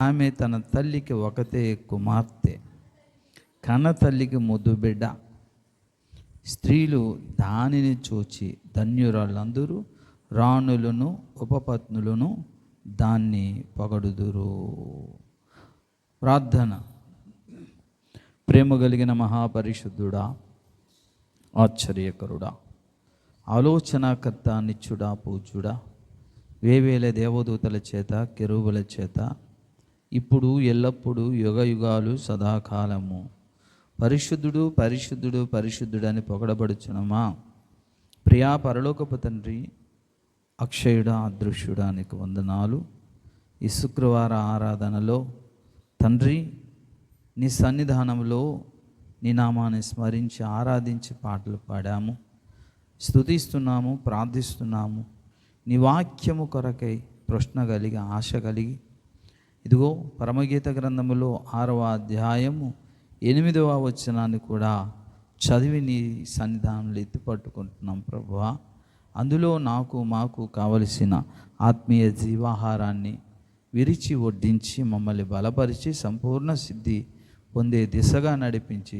ఆమె తన తల్లికి ఒకతే కుమార్తె, కన్న తల్లికి ముద్దు బిడ్డ. స్త్రీలు దానిని చూచి ధన్యురాళ్ళందరూ రాణులను ఉపపత్నులను దాన్ని పొగడుదురు. ప్రార్థన. ప్రేమ కలిగిన మహాపరిశుద్ధుడా, ఆశ్చర్యకరుడా, ఆలోచనాకర్త, నిత్యుడా, పూజ్యుడా, వేవేల దేవదూతల చేత కెరూబుల చేత ఇప్పుడు ఎల్లప్పుడూ యుగయుగాలు సదాకాలము పరిశుద్ధుడు పరిశుద్ధుడు పరిశుద్ధుడని పొగడబడుచునమా ప్రియా పరలోకపు తండ్రి, అక్షయుడా, అదృశ్యుడా, నీకు వందనాలు. ఈ శుక్రవార ఆరాధనలో తండ్రి, నీ సన్నిధానంలో నీ నామాన్ని స్మరించి ఆరాధించి పాటలు పాడాము, స్తుతిస్తున్నాము, ప్రార్థిస్తున్నాము. నీ వాక్యము కొరకై ప్రశ్న కలిగి ఆశ కలిగి ఇదిగో పరమగీత గ్రంథములో 6వ అధ్యాయము 8వ వచనాన్ని కూడా చదివి నీ సన్నిధానంలో ఎత్తిపట్టుకుంటున్నాం ప్రభువా. అందులో మాకు కావలసిన ఆత్మీయ జీవాహారాన్ని విరిచి వడ్డించి మమ్మల్ని బలపరిచి సంపూర్ణ సిద్ధి పొందే దిశగా నడిపించి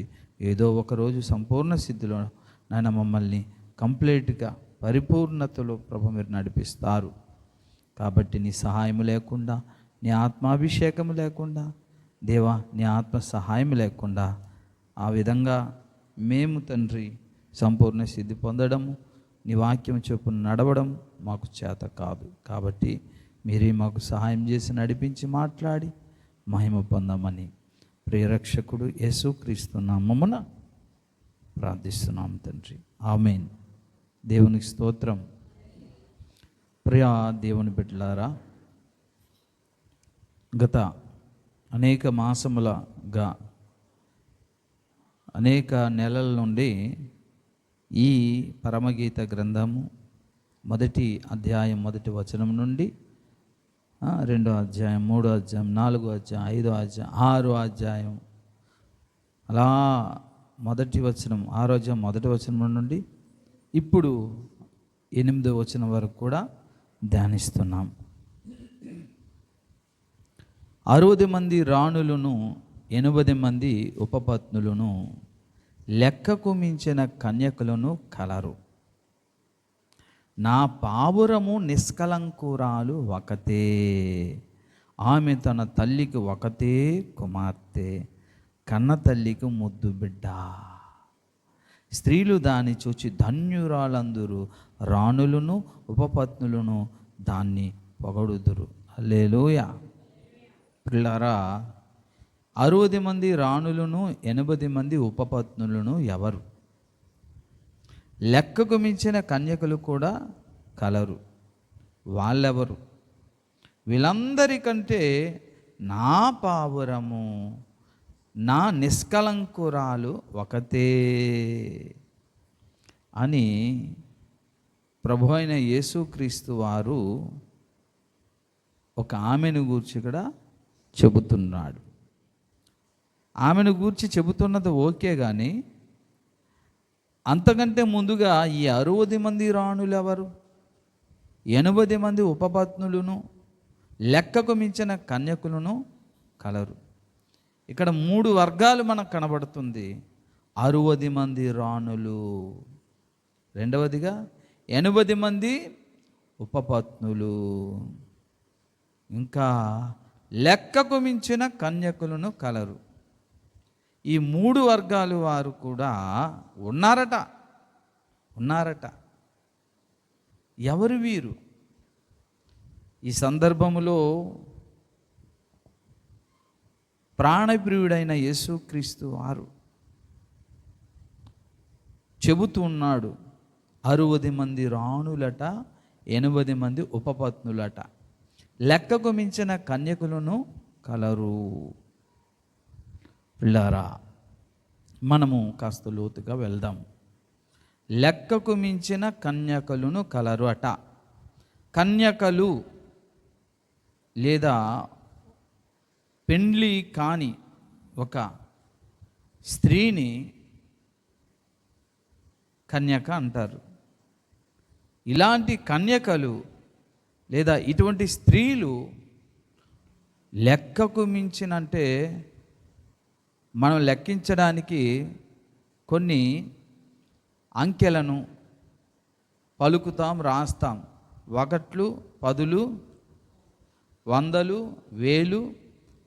ఏదో ఒకరోజు సంపూర్ణ సిద్ధిలో నాయన మమ్మల్ని కంప్లీట్గా పరిపూర్ణతలో ప్రభు మీరు నడిపిస్తారు. కాబట్టి నీ సహాయం లేకుండా, నీ ఆత్మాభిషేకం లేకుండా, దేవా నీ ఆత్మ సహాయం లేకుండా ఆ విధంగా మేము తండ్రి సంపూర్ణ సిద్ధి పొందడము, నీ వాక్యం చొప్పున నడవడం మాకు చేత కాదు. కాబట్టి మీరే మాకు సహాయం చేసి నడిపించి మాట్లాడి మహిమ పొందమని ప్రియరక్షకుడు యేసుక్రీస్తు నామమున ప్రార్థిస్తున్నాం తండ్రి, ఆమేన్. దేవునికి స్తోత్రం. ప్రియా దేవుని బిడ్డలారా, గత అనేక మాసములుగా అనేక నెలల నుండి ఈ పరమగీత గ్రంథము 1వ అధ్యాయం 1వ వచనం నుండి 2వ అధ్యాయం, 3వ అధ్యాయం, 4వ అధ్యాయం, 5వ అధ్యాయం, 6వ అధ్యాయం, అలా 1వ వచనం 6వ అధ్యాయం 1వ వచనం నుండి ఇప్పుడు 8వ వచనం వరకు కూడా ధ్యానిస్తున్నాం. 60 మంది రాణులను 80 మంది ఉపపత్నులను లెక్కకు మించిన కన్యకులను కలరు. నా పావురము నిష్కలంకురాలు ఒకతే, ఆమె తన తల్లికి ఒకతే కుమార్తె, కన్న తల్లికి ముద్దు బిడ్డ. స్త్రీలు దాన్ని చూచి ధన్యురాలందరూ రాణులను ఉపపత్నులను దాన్ని పొగడుదురు. హల్లెలూయా. పిల్లరా, 60 మంది రాణులను 80 మంది ఉపపత్నులను ఎవరు? లెక్కకు మించిన కన్యకలు కూడా కలరు. వాళ్ళెవరు? వీళ్ళందరికంటే నా పావురము, నా నిష్కలంకురాలు ఒకతే అని ప్రభు అయిన యేసుక్రీస్తు వారు ఒక ఆమెను గూర్చి కూడా చెబుతున్నాడు. ఆమెను గూర్చి చెబుతున్నది ఓకే, కానీ అంతకంటే ముందుగా ఈ 60 మంది రాణులు ఎవరు? 80 మంది ఉపపత్నులను లెక్కకు మించిన కన్యకులను కలరు. ఇక్కడ 3 వర్గాలు మనకు కనబడుతుంది. 60 మంది రాణులు, రెండవదిగా 80 మంది ఉపపత్నులు, ఇంకా లెక్కకు మించిన కన్యకులను కలరు. ఈ 3 వర్గాలు వారు కూడా ఉన్నారట. ఎవరు వీరు? ఈ సందర్భములో ప్రాణప్రియుడైన యేసుక్రీస్తు వారు చెబుతూ ఉన్నాడు, 60 మంది రాణులట, 80 మంది ఉపపత్నులట, లెక్కకు మించిన కన్యకులను కలరు. పిల్లారా, మనము కాస్త లోతుగా వెళ్దాం. లెక్కకు మించిన కన్యకలను కలరు అట. కన్యకలు లేదా పెండ్లి కాని ఒక స్త్రీని కన్యక అంటారు. ఇలాంటి కన్యకలు లేదా ఇటువంటి స్త్రీలు లెక్కకు మించినంటే మనం లెక్కించడానికి కొన్ని అంకెలను పలుకుతాం, రాస్తాం. 1, 10, 100, 1000,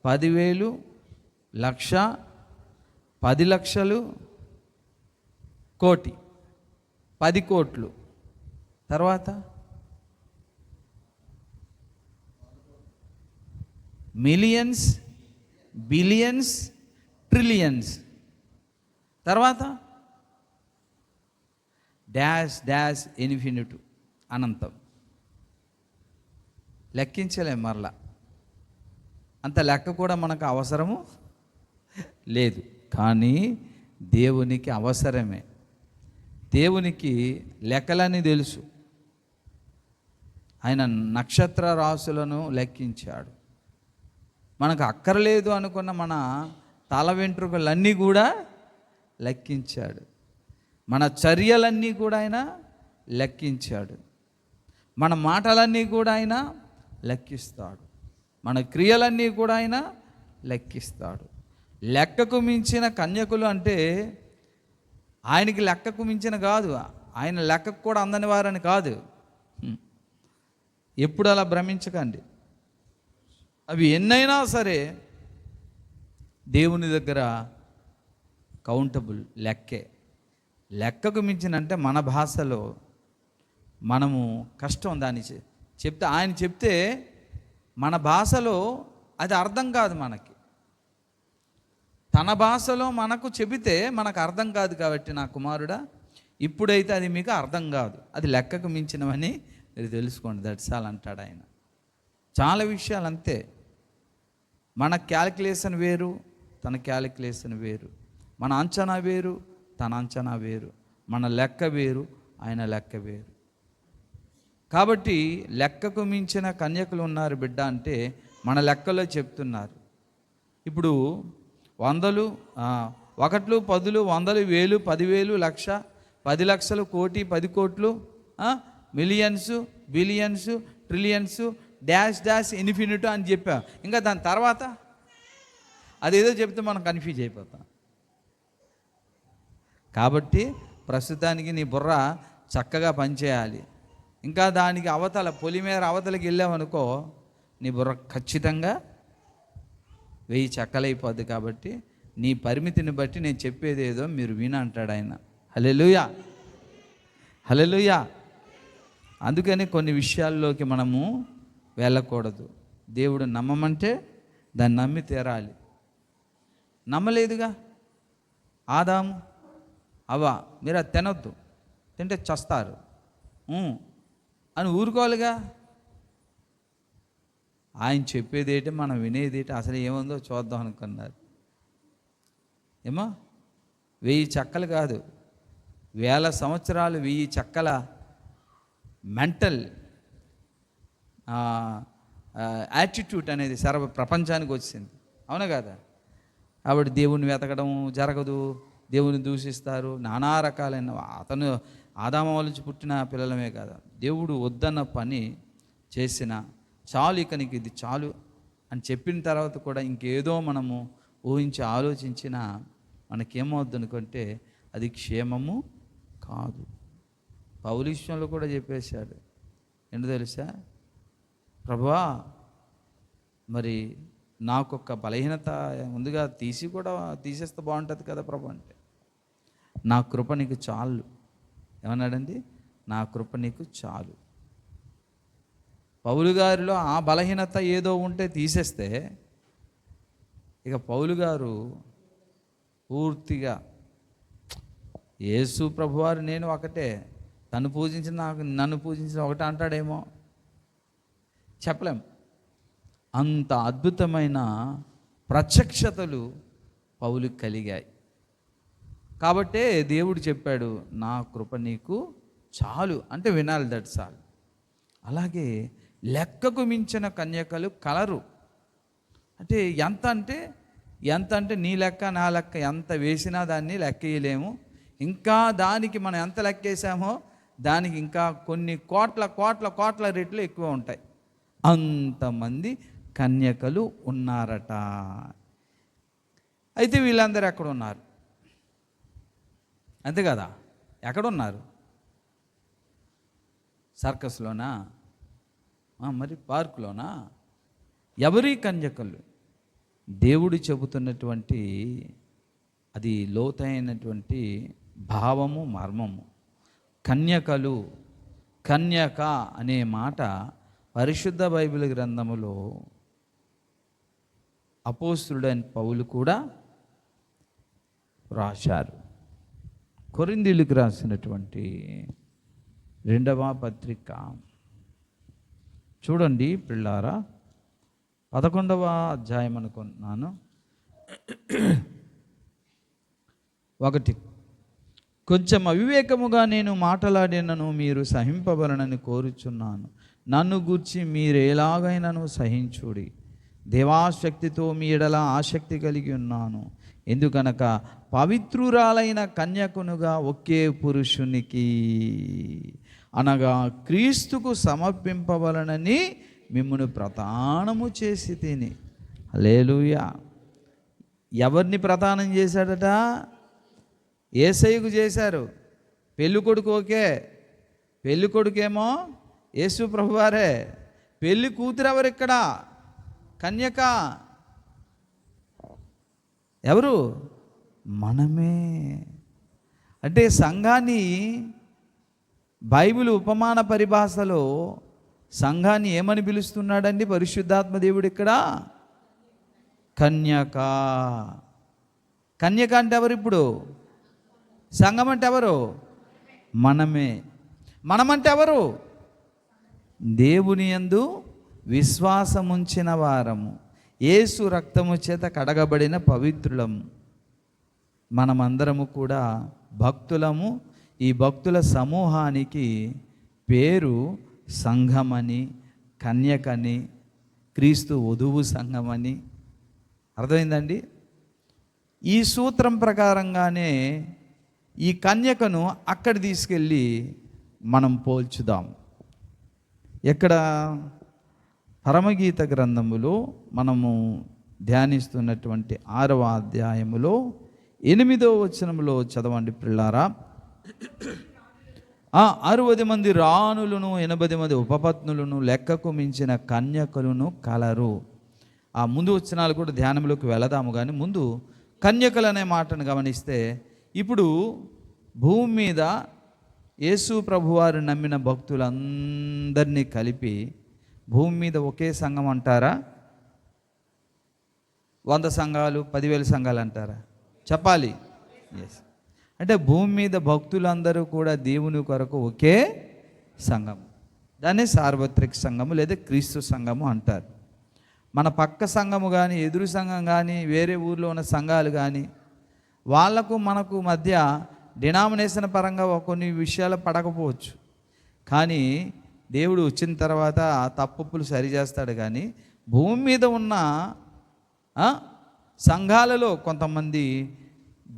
10,000, 1,00,000, 10 లక్షలు, కోటి, 10 కోట్లు. తర్వాత మిలియన్స్, బిలియన్స్, ట్రిలియన్స్. తర్వాత డాష్ డాష్ ఇన్ఫినిట్, అనంతం. లెక్కించలేం మరలా. అంత లెక్క కూడా మనకు అవసరము లేదు. కానీ దేవునికి అవసరమే. దేవునికి లెక్కలని తెలుసు. ఆయన నక్షత్ర రాశులను లెక్కించాడు. మనకు అక్కర్లేదు అనుకున్న మన తల వెంట్రుకలన్నీ కూడా లెక్కించాడు. మన చర్యలన్నీ కూడా ఆయన లెక్కించాడు. మన మాటలన్నీ కూడా ఆయన లెక్కిస్తాడు. మన క్రియలన్నీ కూడా ఆయన లెక్కిస్తాడు. లెక్కకు మించిన కన్యకులు అంటే ఆయనకి లెక్కకు మించిన కాదు, ఆయన లెక్కకు కూడా అందని వారని కాదు. ఎప్పుడు అలా భ్రమించకండి. అవి ఎన్నైనా సరే దేవుని దగ్గర కౌంటబుల్, లెక్కే. లెక్కకు మించినంటే మన భాషలో మనము కష్టం దాన్ని చెప్తే, ఆయన చెప్తే మన భాషలో అది అర్థం కాదు మనకి. తన భాషలో మనకు చెబితే మనకు అర్థం కాదు. కాబట్టి నా కుమారుడా, ఇప్పుడైతే అది మీకు అర్థం కాదు, అది లెక్కకు మించినవని మీరు తెలుసుకోండి. దట్స్ ఆల్ అంటాడు ఆయన. చాలా విషయాలు అంతే. మన క్యాలిక్యులేషన్ వేరు, తన క్యాలిక్యులేషన్ వేరు. మన అంచనా వేరు, తన అంచనా వేరు. మన లెక్క వేరు, ఆయన లెక్క వేరు. కాబట్టి లెక్కకు మించిన కన్యకులు ఉన్నారు బిడ్డ అంటే మన లెక్కలో చెప్తున్నారు. ఇప్పుడు 100, 1, 10, 100, 1000, 10,000, 1,00,000, 10 లక్షలు, కోటి, 10 కోట్లు, millions, billions, trillions, dash dash infinite అని చెప్పా. ఇంకా దాని తర్వాత అదేదో చెప్తే మనం కన్ఫ్యూజ్ అయిపోతాం. కాబట్టి ప్రస్తుతానికి నీ బుర్ర చక్కగా పనిచేయాలి. ఇంకా దానికి అవతల పొలిమేర అవతలకి వెళ్ళామనుకో, నీ బుర్ర ఖచ్చితంగా 1000 చెక్కలైపోద్ది. కాబట్టి నీ పరిమితిని బట్టి నేను చెప్పేది ఏదో మీరు విన అంటాడు ఆయన. హల్లెలూయా, హల్లెలూయా. అందుకని కొన్ని విషయాల్లోకి మనము వెళ్ళకూడదు. దేవుడు నమ్మమంటే దాన్ని నమ్మి తీరాలి. నమ్మలేదుగా ఆదాము, అవ్వ, మీరు అది తినొద్దు, తింటే చస్తారు అని ఊరుకోవాలిగా. ఆయన చెప్పేదేంటి, మనం వినేదేంటి, అసలు ఏముందో చూద్దాం అనుకున్నారు. ఏమో 1000 చెక్కలు కాదు, 1000 సంవత్సరాలు 1000 చెక్కల మెంటల్ యాటిట్యూడ్ అనేది సర్వ ప్రపంచానికి వచ్చింది. అవునా కదా? కాబట్టి దేవుని వెతకడం జరగదు, దేవుని దూషిస్తారు, నానా రకాలైన. అతను ఆదాము నుంచి పుట్టిన పిల్లలమే కదా, దేవుడు వద్దన్న పని చేసిన చాలు, ఇక నీకు ఇది చాలు అని చెప్పిన తర్వాత కూడా ఇంకేదో మనము ఊహించి ఆలోచించిన మనకేమవుద్దు అనుకుంటే అది క్షేమము కాదు. పౌలు విషయంలో కూడా చెప్పేశాడు. ఏంటో తెలుసా? ప్రభువా, మరి నాకొక బలహీనత ముందుగా తీసేస్తే బాగుంటుంది కదా ప్రభు అంటే, నా కృప నీకు చాలు. ఏమన్నాడండి? నా కృప నీకు చాలు. పౌలు గారిలో ఆ బలహీనత ఏదో ఉంటే తీసేస్తే ఇక పౌలు గారు పూర్తిగా యేసు ప్రభువారు నేను ఒకటే, తను పూజించిన నన్ను పూజించిన ఒకటే అంటాడేమో, చెప్పలేం. అంత అద్భుతమైన ప్రత్యక్షతలు పౌలుకి కలిగాయి. కాబట్టే దేవుడు చెప్పాడు, నా కృప నీకు చాలు అంటే వినాలి. That's all. అలాగే లెక్కకు మించిన కన్యకలు కలరు. అంటే ఎంత అంటే నీ లెక్క నా లెక్క ఎంత వేసినా దాన్ని లెక్కేయలేము. ఇంకా దానికి మనం ఎంత లెక్కేసామో దానికి ఇంకా కొన్ని కోట్ల రెట్లు ఎక్కువ ఉంటాయి. అంతమంది కన్యకలు ఉన్నారట. అయితే వీళ్ళందరూ ఎక్కడ ఉన్నారు? అంతే కదా, ఎక్కడున్నారు? సర్కస్లోనా? మరి పార్కులోనా? ఎవరి కన్యకలు? దేవుడు చెబుతున్నటువంటి అది లోతైనటువంటి భావము, మర్మము. కన్యకలు, కన్యక అనే మాట పరిశుద్ధ బైబిల్ గ్రంథములో అపోస్తలుడైన పౌలు కూడా రాశారు. కొరింథీయులకు రాసినటువంటి 2వ పత్రిక చూడండి పిల్లారా, 11వ అధ్యాయం అనుకుంటున్నాను. 1 కొంచెం అవివేకముగా నేను మాట్లాడినను మీరు సహింపబలనని కోరుచున్నాను. నన్ను గూర్చి మీరు ఎలాగైనాను సహించుడి. దేవాశక్తితో మీ ఎడల ఆసక్తి కలిగి ఉన్నాను. ఎందుకనక పవిత్రురాలైన కన్యకునుగా ఒకే పురుషునికి అనగా క్రీస్తుకు సమర్పింపవలనని మిమ్మును ప్రదానము చేసి తిని. హల్లెలూయా. ఎవరిని ప్రదానం చేశాడట? యేసయ్యకు చేశారు. పెళ్ళికొడుకు ఓకే, పెళ్ళికొడుకేమో యేసు ప్రభువారే. పెళ్ళి కూతురు ఎవరు ఇక్కడ? కన్యక. ఎవరు? మనమే. అంటే సంఘాన్ని బైబిల్ ఉపమాన పరిభాషలో సంఘాన్ని ఏమని పిలుస్తున్నాడండి పరిశుద్ధాత్మ దేవుడు ఇక్కడ? కన్యక. కన్యక అంటే ఎవరు? ఇప్పుడు సంఘం అంటే ఎవరు? మనమే. మనమంటే ఎవరు? దేవుని యందు విశ్వాసముంచిన వారము, యేసు రక్తము చేత కడగబడిన పవిత్రులము. మనమందరము కూడా భక్తులము. ఈ భక్తుల సమూహానికి పేరు సంఘమని, కన్యకని, క్రీస్తు వధువు సంఘమని. అర్థమైందండి? ఈ సూత్రం ప్రకారంగానే ఈ కన్యకను అక్కడ తీసుకెళ్ళి మనం పోల్చుదాం. ఎక్కడ? పరమగీత గ్రంథములో మనము ధ్యానిస్తున్నటువంటి 6వ అధ్యాయములో 8వ వచనములో చదవండి పిల్లారా. 60 మంది రాణులను 80 మంది ఉపపత్నులను లెక్కకు మించిన కన్యకలను కలరు. ఆ ముందు వచనాలు కూడా ధ్యానంలోకి వెళదాము. కానీ ముందు కన్యకలు అనే మాటను గమనిస్తే, ఇప్పుడు భూమి మీద యేసు ప్రభువారు నమ్మిన భక్తులందరినీ కలిపి భూమి మీద ఒకే సంఘం అంటారా? 100 సంఘాలు, 10,000 సంఘాలు అంటారా? చెప్పాలి. ఎస్. అంటే భూమి మీద భక్తులందరూ కూడా దేవుని కొరకు ఒకే సంఘం. దాన్ని సార్వత్రిక సంఘము లేదా క్రీస్తు సంఘము అంటారు. మన పక్క సంఘము కానీ, ఎదురు సంఘం కానీ, వేరే ఊర్లో ఉన్న సంఘాలు కానీ, వాళ్లకు మనకు మధ్య డినామినేషన్ పరంగా కొన్ని విషయాలు పడకపోవచ్చు. కానీ దేవుడు వచ్చిన తర్వాత తప్పులు సరిచేస్తాడు. కానీ భూమి మీద ఉన్న సంఘాలలో కొంతమంది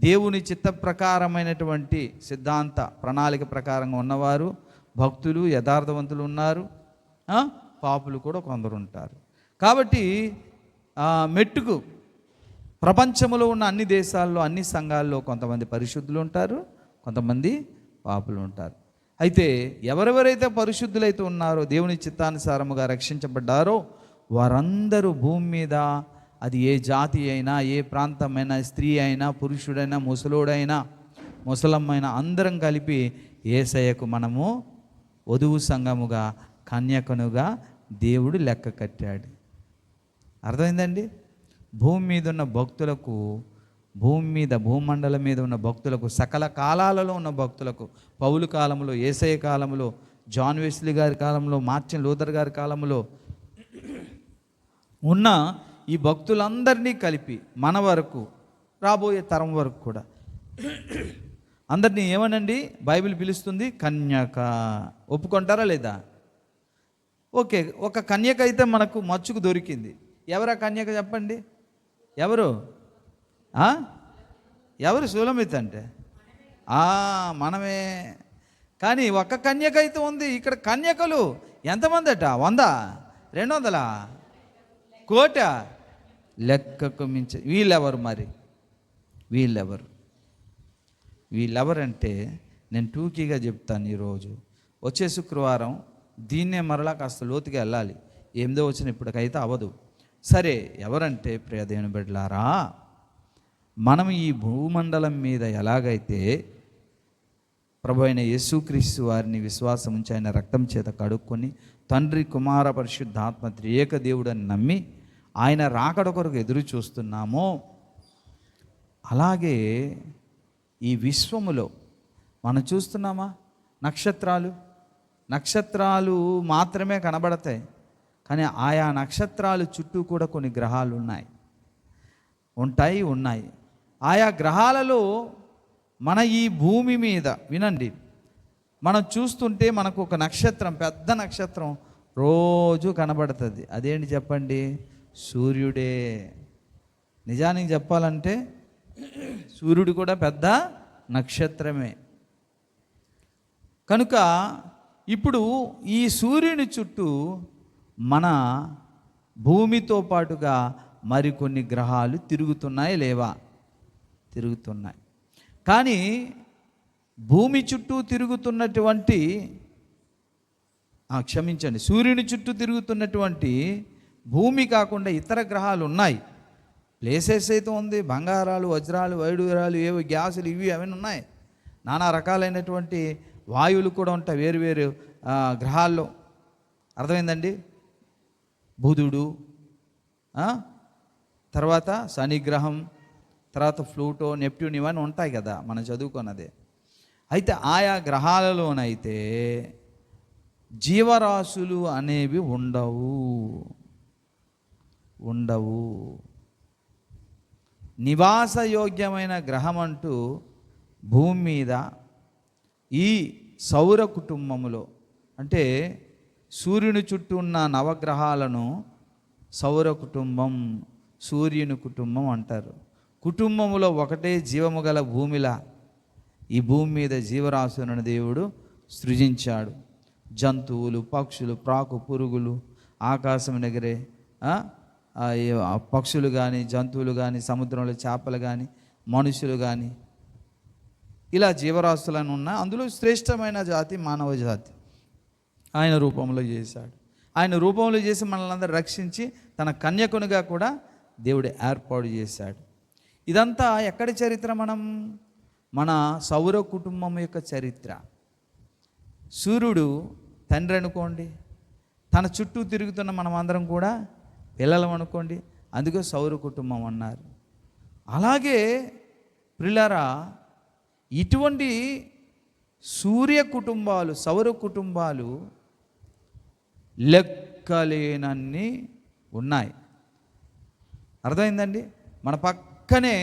దేవుని చిత్త ప్రకారమైనటువంటి సిద్ధాంత ప్రణాళిక ప్రకారంగా ఉన్నవారు, భక్తులు, యథార్థవంతులు ఉన్నారు. పాపులు కూడా కొందరు ఉంటారు. కాబట్టి మెట్టుకు ప్రపంచంలో ఉన్న అన్ని దేశాల్లో, అన్ని సంఘాల్లో కొంతమంది పరిశుద్ధులు ఉంటారు, కొంతమంది పాపులు ఉంటారు. అయితే ఎవరెవరైతే పరిశుద్ధులైతే ఉన్నారో, దేవుని చిత్తానుసారముగా రక్షించబడ్డారో వారందరూ భూమి మీద, అది ఏ జాతి అయినా, ఏ ప్రాంతమైనా, స్త్రీ అయినా, పురుషుడైనా, ముసలోడైనా, ముసలమ్మైనా, అందరం కలిపి యేసయ్యకు మనము వధువు సంఘముగా, కన్యకనుగా దేవుడు లెక్క కట్టాడు. అర్థమైందండి? భూమి మీద ఉన్న భక్తులకు, భూమండలం మీద ఉన్న భక్తులకు, సకల కాలాలలో ఉన్న భక్తులకు, పౌలు కాలంలో, యేసయ్య కాలంలో, జాన్ వెస్లీ గారి కాలంలో, మార్టిన్ లూథర్ గారి కాలంలో ఉన్న ఈ భక్తులందరినీ కలిపి మన వరకు, రాబోయే తరం వరకు కూడా అందరినీ ఏమనండి బైబిల్ పిలుస్తుంది? కన్యక. ఒప్పుకుంటారా లేదా? ఓకే, ఒక కన్యక అయితే మనకు మచ్చుకు దొరికింది. ఎవరా కన్యక చెప్పండి? ఎవరు? ఎవరు? సులమిత్ అంటే మనమే. కానీ ఒక్క కన్యక అయితే ఉంది. ఇక్కడ కన్యకలు ఎంతమంది అట? 100, 200? కోట లెక్కకు మించి. వీళ్ళెవరు మరి? వీళ్ళెవరంటే నేను టూకీగా చెప్తాను. ఈరోజు వచ్చే శుక్రవారం దీన్నే మరలా కాస్త లోతుగా వెళ్ళాలి. 8వ వచనం ఇప్పటికైతే అవ్వదు. సరే, ఎవరంటే ప్రియ దేవుని బిడ్డలారా, మనం ఈ భూమండలం మీద ఎలాగైతే ప్రభు అయిన యేసుక్రీస్తు వారిని విశ్వాసం ఉంచి ఆయన రక్తం చేత కడుక్కొని తండ్రి కుమార పరిశుద్ధాత్మ త్రియేక దేవుడని నమ్మి ఆయన రాకడ కొరకు ఎదురు చూస్తున్నామో, అలాగే ఈ విశ్వములో మనం చూస్తున్నామా? నక్షత్రాలు మాత్రమే కనబడతాయి, కానీ ఆయా నక్షత్రాలు చుట్టూ కూడా కొన్ని గ్రహాలు ఉన్నాయి. ఆయా గ్రహాలలో మన ఈ భూమి మీద వినండి, మనం చూస్తుంటే మనకు ఒక నక్షత్రం, పెద్ద నక్షత్రం రోజు కనబడుతుంది. అదేంటి చెప్పండి? సూర్యుడే. నిజానికి చెప్పాలంటే సూర్యుడు కూడా పెద్ద నక్షత్రమే. కనుక ఇప్పుడు ఈ సూర్యుని చుట్టూ మన భూమితో పాటుగా మరికొన్ని గ్రహాలు తిరుగుతున్నాయి లేవా? తిరుగుతున్నాయి. కానీ భూమి చుట్టూ తిరుగుతున్నటువంటి సూర్యుని చుట్టూ తిరుగుతున్నటువంటి భూమి కాకుండా ఇతర గ్రహాలు ఉన్నాయి. ప్లేసెస్ అయితే ఉంది, బంగారాలు, వజ్రాలు, వైడూరాలు, ఏవో గ్యాసులు, ఇవి అవన్నీ ఉన్నాయి. నానా రకాలైనటువంటి వాయువులు కూడా ఉంటాయి వేరు గ్రహాల్లో. అర్థమైందండి? బుధుడు, తర్వాత శనిగ్రహం, తర్వాత ప్లూటో, నెప్ట్యూన్, ఇవన్నీ ఉంటాయి కదా మనం చదువుకున్నదే. అయితే ఆయా గ్రహాలలోనైతే జీవరాశులు అనేవి ఉండవు. నివాసయోగ్యమైన గ్రహం అంటూ భూమి మీద ఈ సౌర కుటుంబములో, అంటే సూర్యుని చుట్టూ ఉన్న నవగ్రహాలను సౌర కుటుంబం, సూర్యుని కుటుంబం అంటారు. కుటుంబములో ఒకటే జీవము గల భూమిలా ఈ భూమి మీద జీవరాశులను దేవుడు సృజించాడు. జంతువులు, పక్షులు, ప్రాకు పురుగులు, ఆకాశం ఎగిరే పక్షులు కానీ, జంతువులు కానీ, సముద్రంలో చేపలు కానీ, మనుషులు కానీ, ఇలా జీవరాశులను ఉన్న అందులో శ్రేష్టమైన జాతి మానవ జాతి. ఆయన రూపంలో చేశాడు. ఆయన రూపంలో చేసి మనల్ని అందరూ రక్షించి తన కన్యకునిగా కూడా దేవుడు ఏర్పాటు చేశాడు. ఇదంతా ఎక్కడి చరిత్ర? మన సౌర కుటుంబం యొక్క చరిత్ర. సూర్యుడు తండ్రి అనుకోండి, తన చుట్టూ తిరుగుతున్న మనం అందరం కూడా పిల్లలం అనుకోండి, అందుకే సౌర కుటుంబం అన్నారు. అలాగే ప్రియులారా, ఇటువంటి సూర్య కుటుంబాలు, సౌర కుటుంబాలు లెక్కలేనన్ని ఉన్నాయి. అర్థమైందండి? మన పక్కనే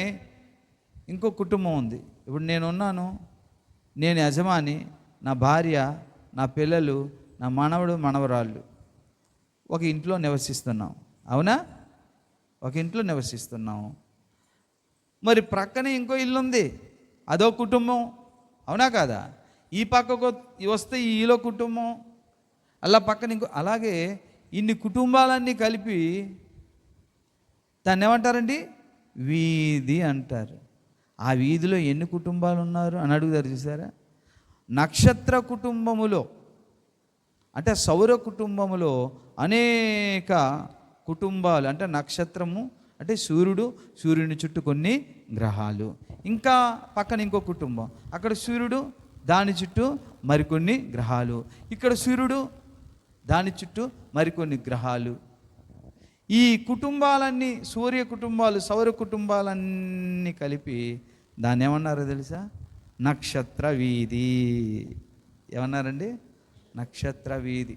ఇంకో కుటుంబం ఉంది. ఇప్పుడు నేనున్నాను, నేను యజమాని, నా భార్య, నా పిల్లలు, నా మనవడు, మనవరాళ్ళు ఒక ఇంట్లో నివసిస్తున్నాం. అవునా? ఒక ఇంట్లో నివసిస్తున్నాం. మరి ప్రక్కనే ఇంకో ఇల్లు ఉంది, అదో కుటుంబం. అవునా కాదా? ఈ పక్కకు వస్తే ఈలో కుటుంబం, అలా పక్కన ఇంకో, అలాగే ఇన్ని కుటుంబాలన్నీ కలిపి దాన్ని ఏమంటారండి? వీధి అంటారు. ఆ వీధిలో ఎన్ని కుటుంబాలు ఉన్నారు అని అడుగుతారు. చూసారా? నక్షత్ర కుటుంబములో, అంటే సౌర కుటుంబములో అనేక కుటుంబాలు, అంటే నక్షత్రము అంటే సూర్యుడు, సూర్యుని చుట్టూ కొన్ని గ్రహాలు, ఇంకా పక్కన ఇంకో కుటుంబం, అక్కడ సూర్యుడు, దాని చుట్టూ మరికొన్ని గ్రహాలు, ఇక్కడ సూర్యుడు, దాని చుట్టూ మరికొన్ని గ్రహాలు. ఈ కుటుంబాలన్నీ, సూర్య కుటుంబాలు, సౌర కుటుంబాలన్నీ కలిపి దాన్ని ఏమన్నారో తెలుసా? నక్షత్ర వీధి. ఏమన్నారండి? నక్షత్ర వీధి.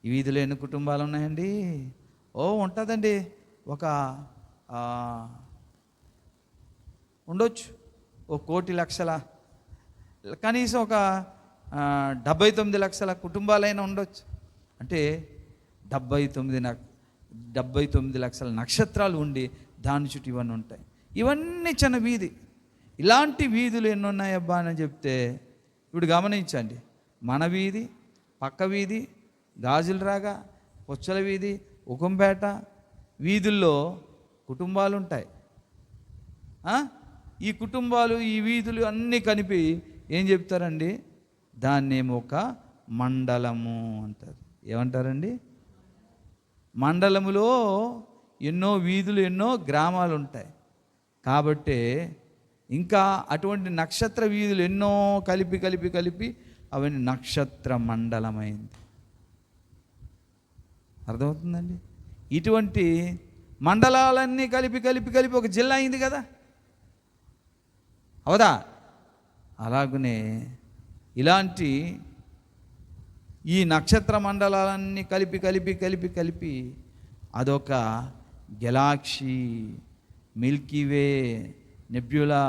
ఈ వీధిలో ఎన్ని కుటుంబాలు ఉన్నాయండి? ఉంటుందండి, ఒక ఉండొచ్చు 1,00,00,000, కనీసం ఒక 79 లక్షల కుటుంబాలైనా ఉండొచ్చు. అంటే 79 లక్షల నక్షత్రాలు ఉండి దాని చుట్టూ ఇవన్నీ ఉంటాయి. ఇవన్నీ చిన్న వీధి. ఇలాంటి వీధులు ఎన్ని ఉన్నాయబ్బా అని చెప్తే, ఇప్పుడు గమనించండి, మన వీధి, పక్క వీధి, గాజులరాగా, పొచ్చల వీధి, ఉకంపేట, వీధుల్లో కుటుంబాలు ఉంటాయి. ఈ కుటుంబాలు, ఈ వీధులు అన్నీ కలిపి ఏం చెప్తారండి? దాన్నేమో ఒక మండలము అంటారు. ఏమంటారండి? మండలములో ఎన్నో వీధులు, ఎన్నో గ్రామాలు ఉంటాయి. కాబట్టి ఇంకా అటువంటి నక్షత్ర వీధులు ఎన్నో కలిపి కలిపి కలిపి అవన్నీ నక్షత్ర మండలమైంది. అర్థమవుతుందండి? ఇటువంటి మండలాలన్నీ కలిపి కలిపి కలిపి ఒక జిల్లా అయింది కదా, అవదా? అలాగనే ఇలాంటి ఈ నక్షత్ర మండలాలన్నీ కలిపి కలిపి కలిపి కలిపి అదొక గెలాక్సీ, మిల్కీవే, నెబ్యులా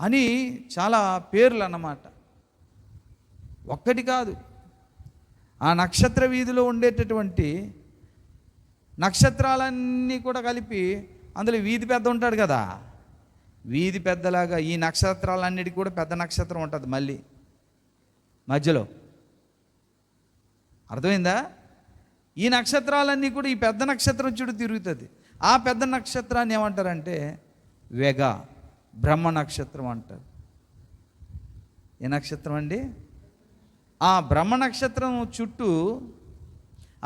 అని చాలా పేర్లు అన్నమాట. ఒక్కటి కాదు, ఆ నక్షత్ర వీధిలో ఉండేటటువంటి నక్షత్రాలన్నీ కూడా కలిపి అందులో వీధి పెద్ద ఉంటాడు కదా, వీధి పెద్దలాగా ఈ నక్షత్రాలన్నిటికీ కూడా పెద్ద నక్షత్రం ఉంటుంది మళ్ళీ మధ్యలో. అర్థమైందా? ఈ నక్షత్రాలన్నీ కూడా ఈ పెద్ద నక్షత్రం చుట్టూ తిరుగుతుంది. ఆ పెద్ద నక్షత్రాన్ని ఏమంటారంటే వెగా, బ్రహ్మ నక్షత్రం అంటారు. ఏ నక్షత్రం అండి? ఆ బ్రహ్మ నక్షత్రం చుట్టూ,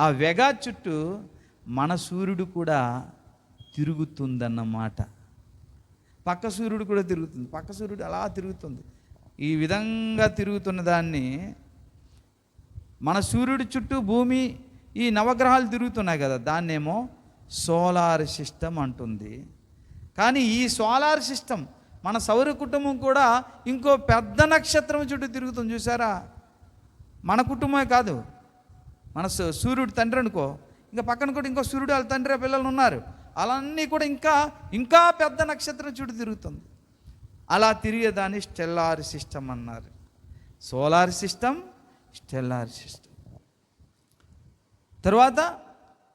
ఆ వెగా చుట్టూ మన సూర్యుడు కూడా తిరుగుతుందన్నమాట. పక్క సూర్యుడు కూడా తిరుగుతుంది. పక్క సూర్యుడు అలా తిరుగుతుంది. ఈ విధంగా తిరుగుతున్న దాన్ని మన సూర్యుడి చుట్టూ భూమి, ఈ నవగ్రహాలు తిరుగుతున్నాయి కదా, దాన్నేమో సోలార్ సిస్టమ్ అంటుంది. కానీ ఈ సోలార్ సిస్టమ్, మన సౌర కుటుంబం కూడా ఇంకో పెద్ద నక్షత్రం చుట్టూ తిరుగుతుంది. చూసారా? మన కుటుంబమే కాదు, మన సూర్యుడు తండ్రి అనుకో, ఇంకా పక్కన కూడా ఇంకో సూర్యుడు వాళ్ళ తండ్రి పిల్లలు ఉన్నారు. అలాన్నీ కూడా ఇంకా ఇంకా పెద్ద నక్షత్రం చుట్టూ తిరుగుతుంది. అలా తిరిగేదాన్ని స్టెల్లార్ సిస్టమ్ అన్నారు. Solar system, stellar system. తర్వాత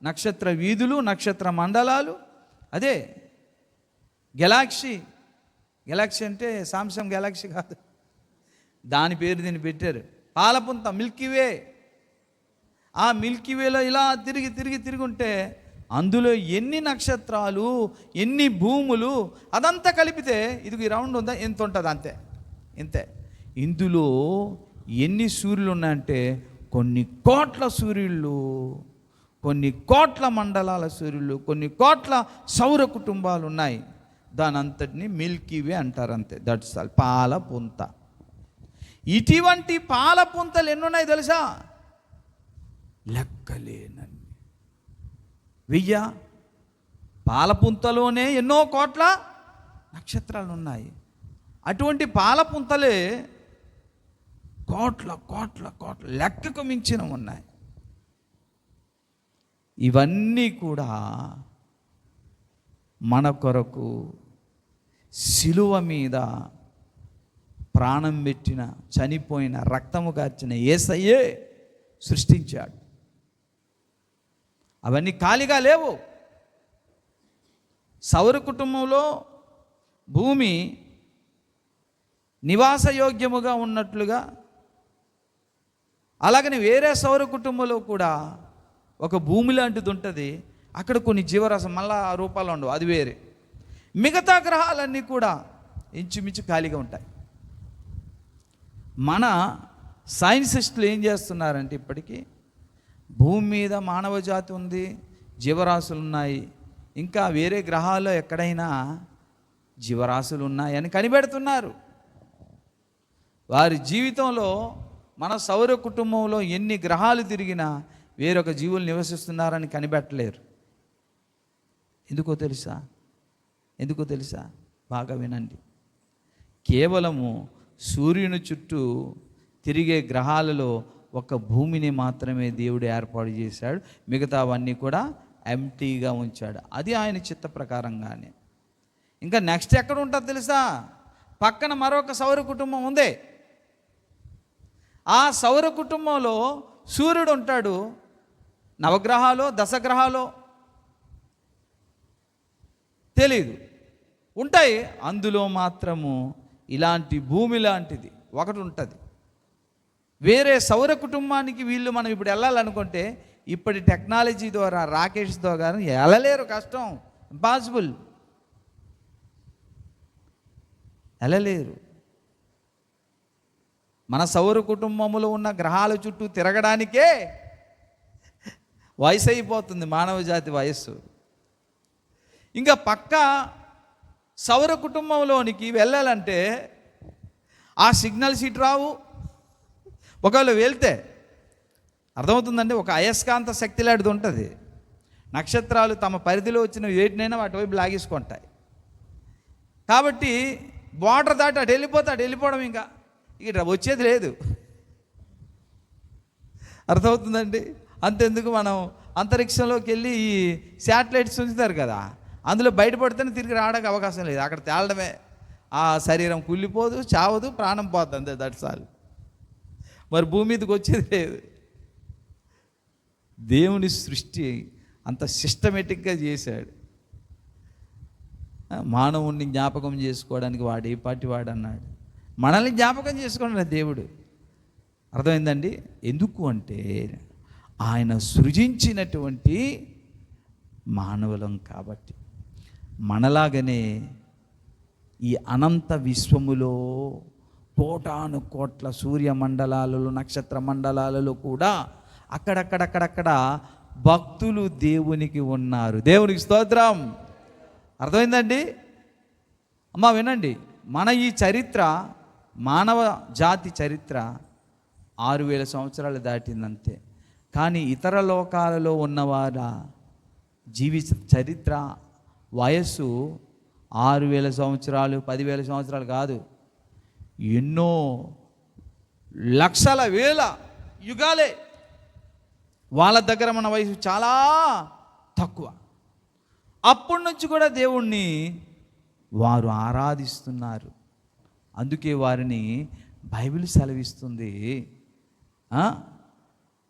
నక్షత్ర వీధులు, నక్షత్ర మండలాలు, అదే గెలాక్సీ. గెలాక్సీ అంటే సామ్సంగ్ గెలాక్సీ కాదు, దాని పేరు దీన్ని పెట్టారు. పాలపుంత, మిల్కీవే. ఆ మిల్కీవేలో ఇలా తిరిగి తిరిగి తిరిగి ఉంటే అందులో ఎన్ని నక్షత్రాలు, ఎన్ని భూములు, అదంతా కలిపితే ఇది రౌండ్ ఉందా, ఎంత ఉంటుంది, అంతే ఇంతే. ఇందులో ఎన్ని సూర్యులు ఉన్నాయంటే కొన్ని కోట్ల సూర్యుళ్ళు, కొన్ని కోట్ల మండలాల సూర్యులు, కొన్ని కోట్ల సౌర కుటుంబాలు ఉన్నాయి. దాని అంతటిని మిల్కీవే అంటారు, అంతే. That's all. పాలపుంత. ఇటువంటి పాలపుంతలు ఎన్నున్నాయి తెలుసా? లెక్కలేనన్ని. 1000 పాలపుంతలోనే ఎన్నో కోట్ల నక్షత్రాలు ఉన్నాయి. అటువంటి పాలపుంతలే కోట్ల కోట్ల కోట్ల లెక్కకు మించిన ఉన్నాయి. ఇవన్నీ కూడా మన కొరకు సిలువ మీద ప్రాణం పెట్టిన, చనిపోయిన, రక్తము కార్చిన యేసయ్యే సృష్టించాడు. అవన్నీ ఖాళీగా లేవు. సౌర కుటుంబంలో భూమి నివాసయోగ్యముగా ఉన్నట్లుగా, అలాగని వేరే సౌర కుటుంబంలో కూడా ఒక భూమి లాంటిది ఉంటుంది. అక్కడ కొన్ని జీవరాశం మళ్ళా ఆ రూపాలు ఉండవు, అది వేరే. మిగతా గ్రహాలన్నీ కూడా ఇంచుమించు ఖాళీగా ఉంటాయి. మన సైన్సిస్టులు ఏం చేస్తున్నారంటే ఇప్పటికీ భూమి మీద మానవ జాతి ఉంది, జీవరాశులు ఉన్నాయి, ఇంకా వేరే గ్రహాల్లో ఎక్కడైనా జీవరాశులు ఉన్నాయని కనిపెడుతున్నారు. వారి జీవితంలో మన సౌర కుటుంబంలో ఎన్ని గ్రహాలు తిరిగినా వేరొక జీవులు నివసిస్తున్నారని కనిపెట్టలేరు. ఎందుకో తెలుసా? బాగా వినండి. కేవలము సూర్యుని చుట్టూ తిరిగే గ్రహాలలో ఒక భూమిని మాత్రమే దేవుడు ఏర్పాటు చేశాడు. మిగతావన్నీ కూడా ఎంటీగా ఉంచాడు. అది ఆయన చిత్త ప్రకారంగానే. ఇంకా నెక్స్ట్ ఎక్కడ ఉంటుందో తెలుసా? పక్కన మరొక సౌర కుటుంబం ఉంది. ఆ సౌర కుటుంబంలో సూర్యుడు ఉంటాడు. నవగ్రహాలు, దశగ్రహాలు తెలీదు, ఉంటాయి. అందులో మాత్రము ఇలాంటి భూమి లాంటిది ఒకటి ఉంటుంది. వేరే సౌర కుటుంబానికి మనం ఇప్పుడు వెళ్ళాలనుకుంటే ఇప్పటి టెక్నాలజీ ద్వారా రాకెట్స్ ద్వారా వెళ్ళలేరు, కష్టం, ఇంపాసిబుల్, వెళ్ళలేరు. మన సౌర కుటుంబంలో ఉన్న గ్రహాల చుట్టూ తిరగడానికే వయసు అయిపోతుంది, మానవ జాతి వయస్సు. ఇంకా పక్క సౌర కుటుంబంలోనికి వెళ్ళాలంటే ఆ సిగ్నల్స్ ఇటు రావు. ఒకవేళ వెళ్తే అర్థమవుతుందండి, ఒక అయస్కాంత శక్తి లాంటిది ఉంటుంది. నక్షత్రాలు తమ పరిధిలో వచ్చిన వేటినైనా వాటి వైపు లాగేసుకుంటాయి. కాబట్టి బార్డర్ దాటి అటు వెళ్ళిపోవడం, ఇంకా ఇక వచ్చేది లేదు. అర్థమవుతుందండి. అంతెందుకు, మనం అంతరిక్షంలోకి వెళ్ళి ఈ శాటిలైట్స్ ఉంచుతారు కదా, అందులో బయటపడితేనే తిరిగి రావడానికి అవకాశం లేదు, అక్కడ తేలడమే. ఆ శరీరం కుళ్ళిపోదు, చావదు, ప్రాణం పోతుంది, అంతే, దట్స్ ఆల్. మరి భూమి మీదకి వచ్చేది లేదు. దేవుని సృష్టి అంత సిస్టమేటిక్గా చేశాడు. మానవుణ్ణి జ్ఞాపకం చేసుకోవడానికి వాడు ఏ పాటి వాడు అన్నాడు, మనల్ని జ్ఞాపకం చేసుకోండి దేవుడు. అర్థమైందండి. ఎందుకు అంటే ఆయన సృజించినటువంటి మానవులం కాబట్టి. మనలాగనే ఈ అనంత విశ్వములో కోటాను కోట్ల సూర్యమండలాలలో, నక్షత్ర మండలాలలో కూడా అక్కడక్కడ భక్తులు దేవునికి ఉన్నారు. దేవునికి స్తోత్రం. అర్థమైందండి. అమ్మా వినండి, మన ఈ చరిత్ర, మానవ జాతి చరిత్ర 6000 సంవత్సరాలు దాటిందంతే. కానీ ఇతర లోకాలలో ఉన్నవార జీవిత చరిత్ర వయస్సు 6000 సంవత్సరాలు, 10,000 సంవత్సరాలు కాదు, ఎన్నో లక్షల వేల యుగాలే. వాళ్ళ దగ్గర మన వయసు చాలా తక్కువ. అప్పటి నుంచి కూడా దేవుణ్ణి వారు ఆరాధిస్తున్నారు. అందుకే వారిని బైబిల్ సెలవిస్తుంది,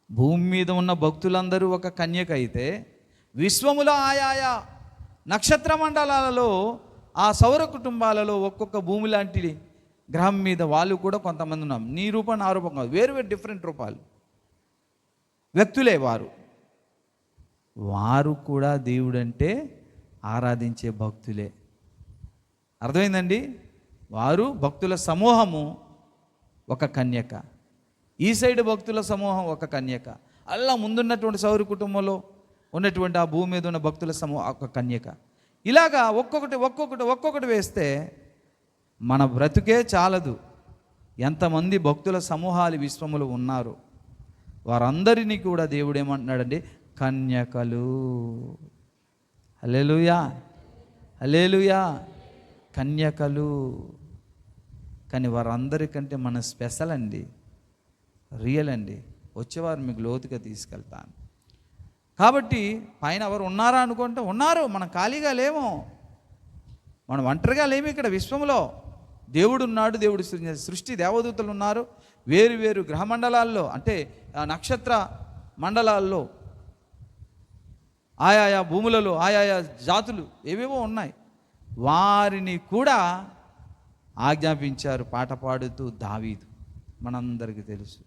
భూమి మీద ఉన్న భక్తులందరూ ఒక కన్యక అయితే విశ్వములో ఆయా నక్షత్ర మండలాలలో ఆ సౌర కుటుంబాలలో ఒక్కొక్క భూమి లాంటి గ్రహం మీద వాళ్ళు కూడా కొంతమంది ఉన్నాం. నీ రూపం నా రూపం కాదు, వేరు వేరు డిఫరెంట్ రూపాలు, వ్యక్తులే వారు కూడా దేవుడంటే ఆరాధించే భక్తులే. అర్థమైందండి. వారు భక్తుల సమూహము ఒక కన్యక, ఈ సైడ్ భక్తుల సమూహం ఒక కన్యక, అలా ముందున్నటువంటి సౌర కుటుంబంలో ఉన్నటువంటి ఆ భూమి మీద ఉన్న భక్తుల సమూహం ఒక కన్యక. ఇలాగా ఒక్కొక్కటి వేస్తే మన బ్రతుకే చాలదు. ఎంతమంది భక్తుల సమూహాలు విశ్వములో ఉన్నారు, వారందరినీ కూడా దేవుడు ఏమంటున్నాడండి, కన్యకలు. హల్లెలూయా, హల్లెలూయా, కన్యకలు. కానీ వారందరికంటే మన స్పెషల్ అండి, రియల్ అండి. వచ్చేవారు మీకు లోతుగా తీసుకెళ్తాను. కాబట్టి పైన ఎవరు ఉన్నారా అనుకుంటే ఉన్నారు, మనం ఖాళీగా లేము, మనం ఒంటరిగా లేము. ఇక్కడ విశ్వంలో దేవుడు ఉన్నాడు, దేవుడు సృష్టి దేవదూతలు ఉన్నారు, వేరు వేరు గ్రహమండలాల్లో, అంటే నక్షత్ర మండలాల్లో, ఆయా భూములలో ఆయా జాతులు ఏవేవో ఉన్నాయి. వారిని కూడా ఆజ్ఞాపించారు పాట పాడుతూ దావీదు. మనందరికీ తెలుసు.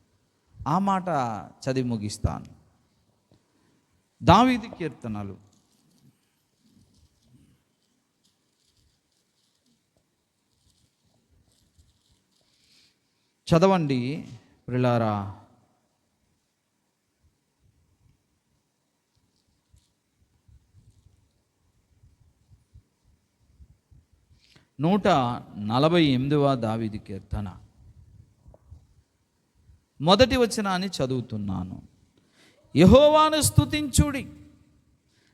ఆ మాట చదివి ముగిస్తాను. దావీదు కీర్తనలు చదవండి ప్రియులారా. నూట 48వ దావీదు కీర్తన మొదటి వచనాన్ని చదువుతున్నాను. యెహోవాను స్తుతించుడి,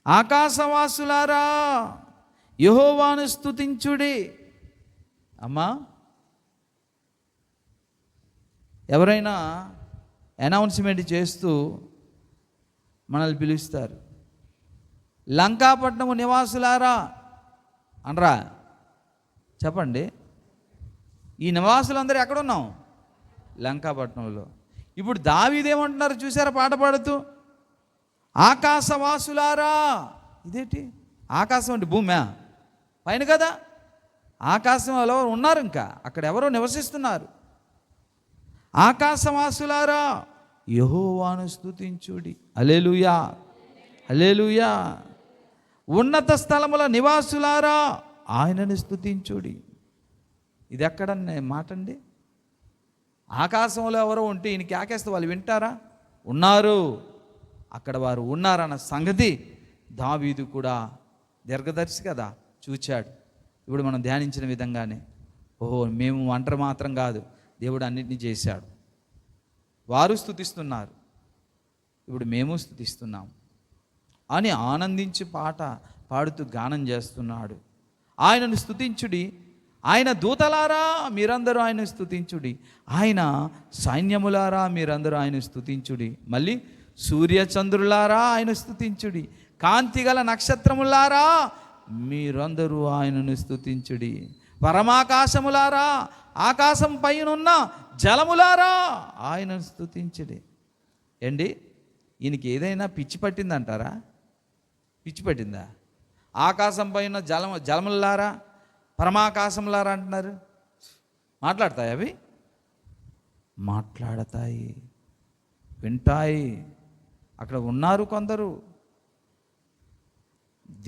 ఆకాశవాసులారా యెహోవాను స్తుతించుడి. అమ్మా, ఎవరైనా అనౌన్స్మెంట్ చేస్తూ మనల్ని పిలుస్తారు, లంకాపట్నము నివాసులారా అనరా? చెప్పండి, ఈ నివాసులందరూ ఎక్కడున్నాం? లంకాపట్నంలో. ఇప్పుడు దావీదేమంటున్నారు చూసారా పాట పాడుతూ, ఆకాశవాసులారా. ఇదేంటి ఆకాశం అంటే భూమి పైన కదా, ఆకాశంలో ఉన్నారు, ఇంకా అక్కడ ఎవరో నివసిస్తున్నారు. ఆకాశవాసులారా యెహోవాను స్తుతించుడి. హల్లెలూయా, హల్లెలూయా. ఉన్నత స్థలముల నివాసులారా ఆయనను స్తుతించుడి. ఇది ఎక్కడన్నా మాట అండి? ఆకాశంలో ఎవరో ఉంటే ఈయన కేకేస్తే వాళ్ళు వింటారా? ఉన్నారు, అక్కడ వారు ఉన్నారన్న సంగతి దావీదు కూడా దీర్ఘదర్శి కదా, చూచాడు. ఇప్పుడు మనం ధ్యానించిన విధంగానే, ఓహో మేము ఒంటరి మాత్రం కాదు, దేవుడు అన్నిటినీ చేశాడు. వారు స్తుతిస్తున్నారు, ఇప్పుడు మేము స్తుతిస్తున్నాం అని ఆనందించి పాట పాడుతూ గానం చేస్తున్నాడు. ఆయనను స్తుతించుడి, ఆయన దూతలారా మీరందరూ ఆయన స్తుతించుడి, ఆయన సైన్యములారా మీరందరూ ఆయన స్తుతించుడి. మళ్ళీ సూర్యచంద్రులారా ఆయన స్తుతించుడి, కాంతిగల నక్షత్రములారా మీరందరూ ఆయనను స్తుతించుడి, పరమాకాశములారా ఆకాశం పైనున్న జలములారా ఆయనను స్తుతించుడి. ఏండి, ఈయనకి ఏదైనా పిచ్చి పట్టిందంటారా? పిచ్చి పట్టిందా? ఆకాశం పైన జలములారా పరమాకాశంలారా అంటున్నారు. మాట్లాడతాయి అవి? మాట్లాడతాయి, వింటాయి. అక్కడ ఉన్నారు కొందరు.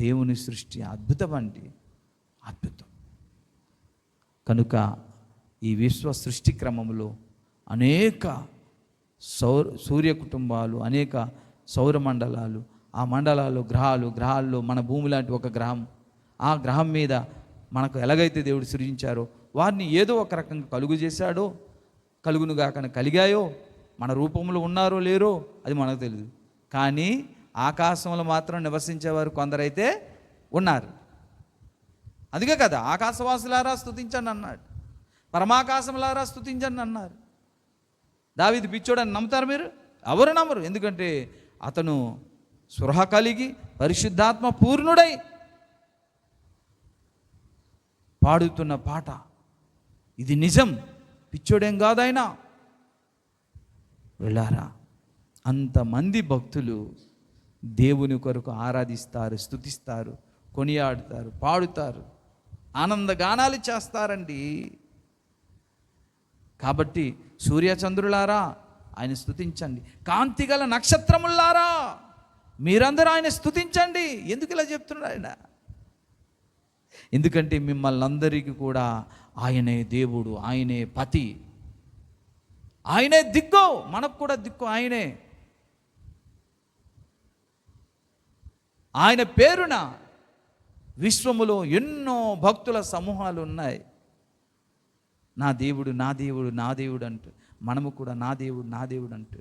దేవుని సృష్టి అద్భుతం అండి, అద్భుతం. కనుక ఈ విశ్వ సృష్టి క్రమంలో అనేక సూర్య కుటుంబాలు, అనేక సౌరమండలాలు, ఆ మండలాలు గ్రహాల్లో మన భూమి లాంటి ఒక గ్రహం, ఆ గ్రహం మీద మనకు ఎలాగైతే దేవుడు సృజించారో వారిని ఏదో ఒక రకంగా కలుగు చేశాడో, కలుగునుగా కానీ కలిగాయో, మన రూపంలో ఉన్నారో లేరో అది మనకు తెలియదు. కానీ ఆకాశంలో మాత్రం నివసించేవారు కొందరైతే ఉన్నారు. అందుకే కదా ఆకాశవాసులారా స్తుతించండి అన్నాడు, పరమాకాశములారా స్తుతించండి అన్నారు. దావీదు పిచ్చోడని నమ్ముతారు మీరు? ఎవరు నమ్మరు. ఎందుకంటే అతను స్పృహ కలిగి పరిశుద్ధాత్మ పూర్ణుడై పాడుతున్న పాట ఇది నిజం, పిచ్చోడేం కాదైనా. వెళ్ళారా, అంతమంది భక్తులు దేవుని కొరకు ఆరాధిస్తారు, స్తుతిస్తారు, కొనియాడుతారు, పాడుతారు, ఆనందగానాలు చేస్తారండి. కాబట్టి సూర్యచంద్రులారా ఆయన స్తుతించండి, కాంతిగల నక్షత్రములారా మీరందరూ ఆయన స్తుతించండి. ఎందుకు ఇలా చెప్తున్నాడు ఆయన? ఎందుకంటే మిమ్మల్ని అందరికీ కూడా ఆయనే దేవుడు, ఆయనే పతి, ఆయనే దిక్కు, మనకు కూడా దిక్కు ఆయనే. ఆయన పేరున విశ్వములో ఎన్నో భక్తుల సమూహాలు ఉన్నాయి. నా దేవుడు, నా దేవుడు, నా దేవుడు అంటూ మనము కూడా నా దేవుడు, నా దేవుడు అంటూ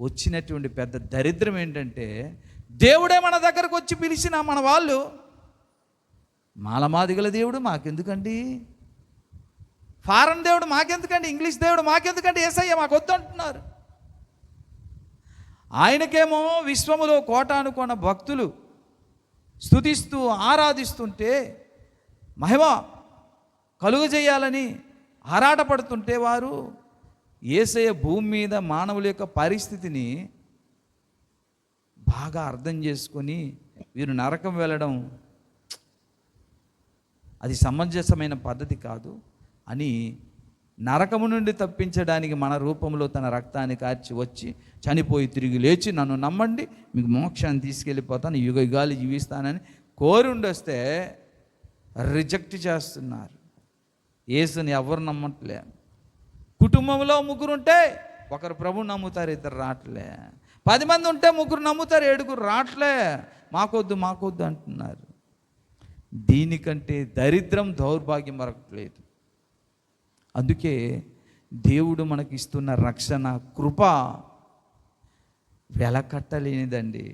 వచ్చినటువంటి పెద్ద దరిద్రం ఏంటంటే దేవుడే మన దగ్గరకు వచ్చి పిలిచిన మన వాళ్ళు మాలమాదిగల దేవుడు మాకెందుకండి, ఫారెన్ దేవుడు మాకెందుకండి, ఇంగ్లీష్ దేవుడు మాకెందుకండి, యేసయ్య మాకు వద్దు అంటున్నారు. ఆయనకేమో విశ్వములో కోటానుకోన భక్తులు స్తుతిస్తూ ఆరాధిస్తుంటే, మహిమ కలుగజేయాలని ఆరాటపడుతుంటే వారు యేసయ్య భూమి మీద మానవుల యొక్క పరిస్థితిని బాగా అర్థం చేసుకొని వీరు నరకం వెళ్ళడం అది సమంజసమైన పద్ధతి కాదు అని నరకము నుండి తప్పించడానికి మన రూపంలో తన రక్తాన్ని కార్చి వచ్చి చనిపోయి తిరిగి లేచి నన్ను నమ్మండి మీకు మోక్షాన్ని తీసుకెళ్ళిపోతాను, యుగ యుగాలు జీవిస్తానని కోరి ఉండొస్తే రిజెక్ట్ చేస్తున్నారు. యేసుని ఎవరు నమ్మట్లే. కుటుంబంలో ముగ్గురుంటే ఒకరు ప్రభుని నమ్ముతారు, ఇద్దరు రావట్లే. 10 మంది ఉంటే ముగ్గురు నమ్ముతారు, 7గురు రావట్లే. మాకొద్దు మాకొద్దు అంటున్నారు. దీనికంటే దరిద్రం దౌర్భాగ్యం మరొకట్లేదు. అందుకే దేవుడు మనకి ఇస్తున్న రక్షణ కృప వెలకట్టలేనిదండి.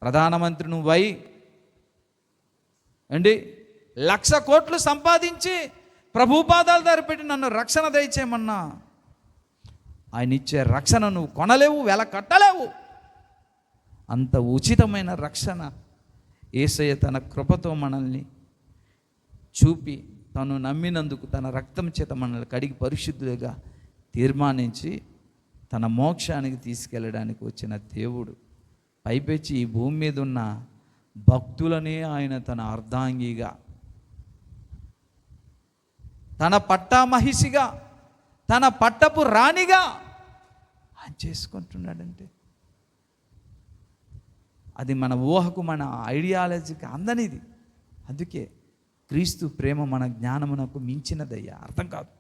ప్రధానమంత్రి నువ్వై అండి 1,00,000 కోట్లు సంపాదించి ప్రభుపాదాలు ధరపెట్టి నన్ను రక్షణ దయచేయమన్నా ఆయన ఇచ్చే రక్షణ నువ్వు కొనలేవు, వెల కట్టలేవు. అంత ఉచితమైన రక్షణ యేసయ్య తన కృపతో మనల్ని చూపి తను నమ్మినందుకు తన రక్తం చేత మనల్ని కడిగి పరిశుద్ధులుగా తీర్మానించి తన మోక్షానికి తీసుకెళ్ళడానికి వచ్చిన దేవుడు. పైపెచ్చి ఈ భూమి మీద ఉన్న భక్తులనే ఆయన తన అర్ధాంగిగా, తన పట్టామహిషిగా, తన పట్టపు రాణిగా ఆయన చేసుకుంటున్నాడంటే అది మన ఊహకు, మన ఐడియాలజీకి అందనిది. అందుకే క్రీస్తు ప్రేమ మన జ్ఞానమునకు మించినదయ్యా. అర్థం కాదు.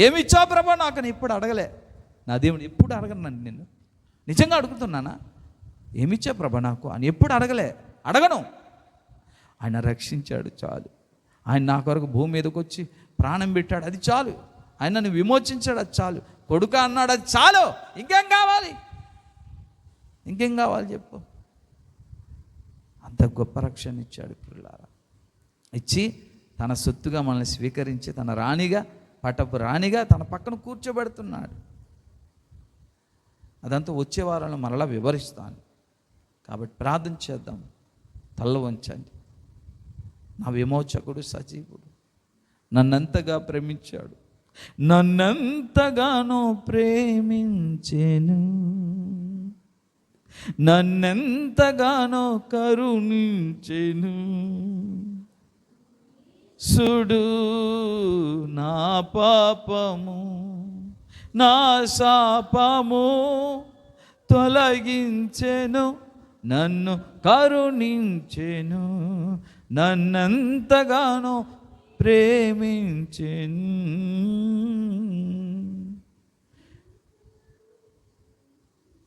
ఏమిచ్చా ప్రభా నాకు అని ఎప్పుడు అడగలే నా దేవుడు. ఎప్పుడు అడగనండి, నేను నిజంగా అడుగుతున్నానా, ఏమిచ్చా ప్రభా నాకు అని ఎప్పుడు అడగను. ఆయన రక్షించాడు చాలు. ఆయన నా కొరకు భూమి మీదకి వచ్చి ప్రాణం పెట్టాడు, అది చాలు. ఆయన నన్ను విమోచించాడు, అది చాలు. కొడుక అన్నాడు, అది చాలు. ఇంకేం కావాలి చెప్పు. అంత గొప్ప రక్షణ ఇచ్చాడు పిల్లారా. ఇచ్చి తన సొత్తుగా మనల్ని స్వీకరించి తన రాణిగా, పటపు రాణిగా తన పక్కన కూర్చోబెడుతున్నాడు. అదంతా వచ్చే వారంలో మరలా వివరిస్తాను. కాబట్టి ప్రార్థన చేద్దాం. తల్ల వంచండి. నా విమోచకుడు సజీవుడు, నన్నంతగా ప్రేమించాడు, నన్నెంతగానో ప్రేమించెను, నన్నెంతగానో కరుణించెను. సుడు నా పాపము, నా శాపము తొలగించెను, నన్ను కరుణించెను, నన్నంతగానో ప్రేమించెను.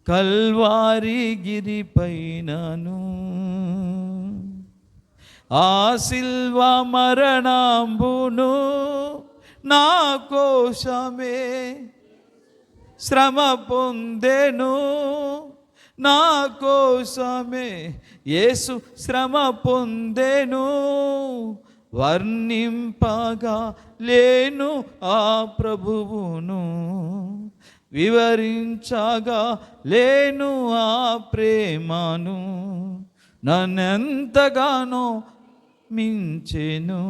కల్వారి గిరిపైనను ఆ శిల్వ మరణంబును నా కోసమే శ్రమ పొందెను, నా కోసమే యేసు శ్రమ పొందెను. వర్ణింపగా లేను ఆ ప్రభువును, వివరించగా లేను ఆ ప్రేమను. నన్నెంతగానో మించెను,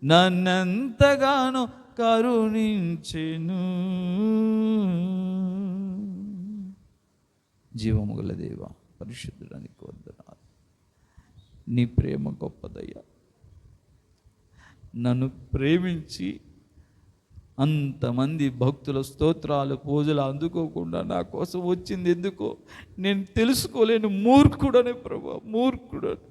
నన్నెంతగానో కరుణించెను. జీవము గల దేవా, పరిశుద్ధుడానికి వందనాలు. నీ ప్రేమ గొప్పదయ్యా. నన్ను ప్రేమించి అంతమంది భక్తుల స్తోత్రాలు, పూజలు అందుకోకుండా నా కోసం వచ్చింది ఎందుకో నేను తెలుసుకోలేను. మూర్ఖుడనే ప్రభా, మూర్ఖుడని.